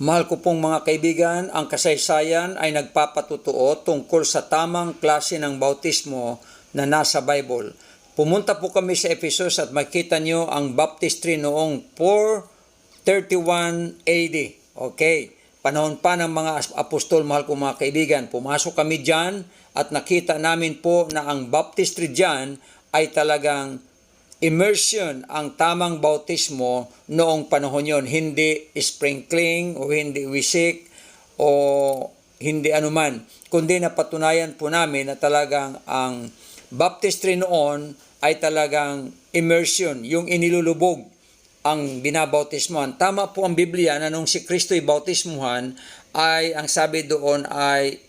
Mahal ko pong mga kaibigan, ang kasaysayan ay nagpapatutuo tungkol sa tamang klase ng bautismo na nasa Bible. Pumunta po kami sa Ephesus at makita nyo ang baptistry noong 431 AD. Okay, panahon pa ng mga apostol, mahal ko mga kaibigan. Pumasok kami dyan at nakita namin po na ang baptistry dyan ay talagang immersion, ang tamang bautismo noong panahon yon, hindi sprinkling o hindi wisik o hindi anuman, kundi napatunayan po namin na talagang ang baptistry noon ay talagang immersion, yung inilulubog ang binabautismuhan. Tama po ang Biblia na nung si Kristo'y bautismuhan ay ang sabi doon ay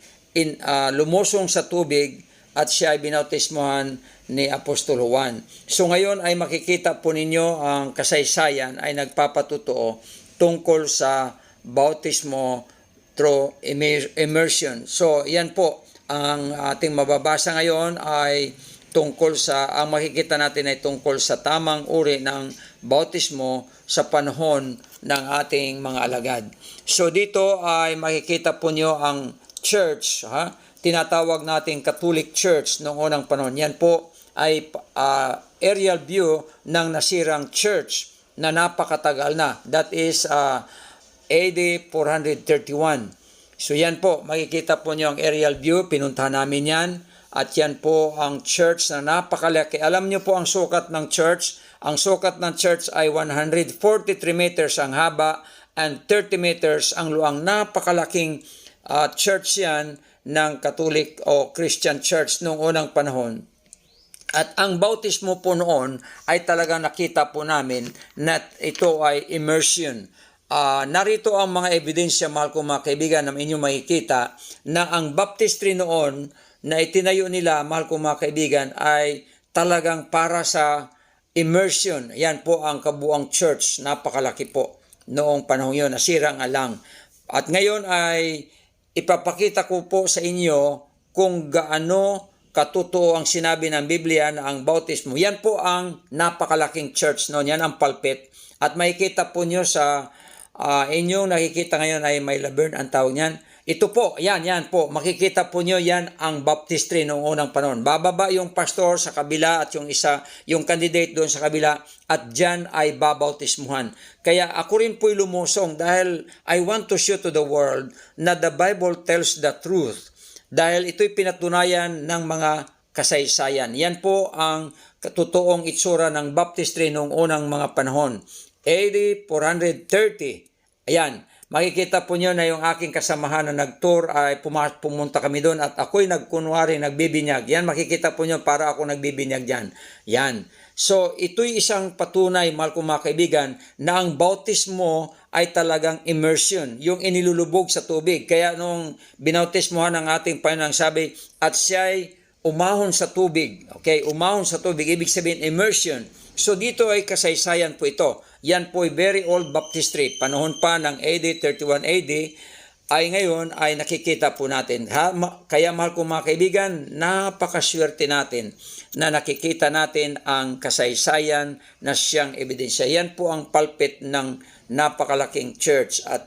lumusong sa tubig at siya ay binautismuhan ni Apostol Juan. So ngayon ay makikita po ninyo ang kasaysayan ay nagpapatutuo tungkol sa bautismo through immersion. So yan po ang ating mababasa ngayon ay tungkol sa, ang makikita natin ay tungkol sa tamang uri ng bautismo sa panahon ng ating mga alagad. So dito ay makikita po nyo ang church, tinatawag nating Catholic Church noong unang panahon. Yan po ay aerial view ng nasirang church na napakatagal na. That is AD 431. So yan po, makikita po nyo ang aerial view. Pinuntahan namin yan. At yan po ang church na napakalaki. Alam nyo po ang sukat ng church. Ang sukat ng church ay 143 meters ang haba and 30 meters ang luang. Napakalaking church yan ng Catholic o Christian Church noong unang panahon. At ang bautismo po noon ay talagang nakita po namin na ito ay immersion. Narito ang mga ebidensya, mahal ko mga kaibigan, na inyong makikita na ang baptistry noon na itinayo nila, mahal ko mga kaibigan, ay talagang para sa immersion. Yan po ang kabuang church, napakalaki po noong panahon yun, nasirang alang. At ngayon ay ipapakita ko po sa inyo kung gaano katotoo ang sinabi ng Biblia na ang bautismo. Yan po ang napakalaking church noon. Yan ang pulpit. At makikita po nyo sa inyong nakikita ngayon ay may labern ang tawag niyan. Ito po, yan po. Makikita po nyo yan ang baptistry noong unang panahon. Bababa yung pastor sa kabila at yung candidate doon sa kabila at dyan ay babautismuhan. Kaya ako rin po'y lumusong dahil I want to show to the world na the Bible tells the truth. Dahil ito'y pinatunayan ng mga kasaysayan. Yan po ang totoong itsura ng baptistry noong unang mga panahon. AD 430. Ayan, makikita po nyo na yung aking kasamahan na nag-tour ay pumunta kami doon at ako'y nagkunwari, nagbibinyag. Yan, makikita po nyo para ako nagbibinyag dyan. Yan. So, ito'y isang patunay, mahal ko mga kaibigan, na ang bautismo ay talagang immersion, yung inilulubog sa tubig. Kaya nung binautismohan ng ating Panginoon, sabi, at siya'y umahon sa tubig. Okay, umahon sa tubig, ibig sabihin immersion. So dito ay kasaysayan po ito. Yan po ay very old baptistry. Panahon pa ng AD 31 AD ay ngayon ay nakikita po natin. Kaya mahal ko mga kaibigan, napakaswerte natin na nakikita natin ang kasaysayan na siyang ebidensya. Yan po ang pulpit ng napakalaking church at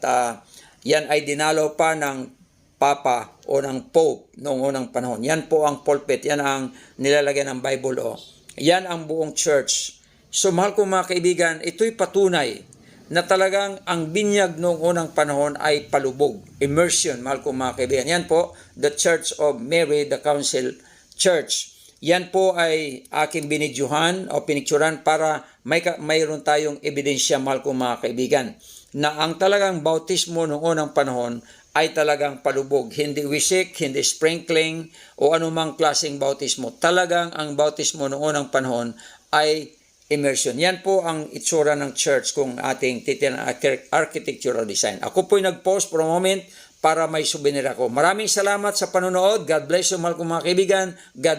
yan ay dinalo pa ng Papa o ng Pope noong unang panahon. Yan po ang pulpit, yan ang nilalagyan ng Bible o. Yan ang buong church. So mahal ko mga kaibigan, ito'y patunay na talagang ang binyag noong unang panahon ay palubog. Immersion, mahal ko mga kaibigan. Yan po, the Church of Mary, the Council Church. Yan po ay aking binidyuhan o pinicturan para mayroon tayong ebidensya, mahal ko mga kaibigan, na ang talagang bautismo noong unang panahon ay talagang palubog. Hindi wisik, hindi sprinkling o anumang klaseng bautismo. Talagang ang bautismo noong unang panahon ay immersion. Yan po ang itsura ng church kung ating titinan architectural design. Ako po'y nag-pause for a moment para may souvenir ako. Maraming salamat sa panonood. God bless you, mahal kong mga kaibigan. God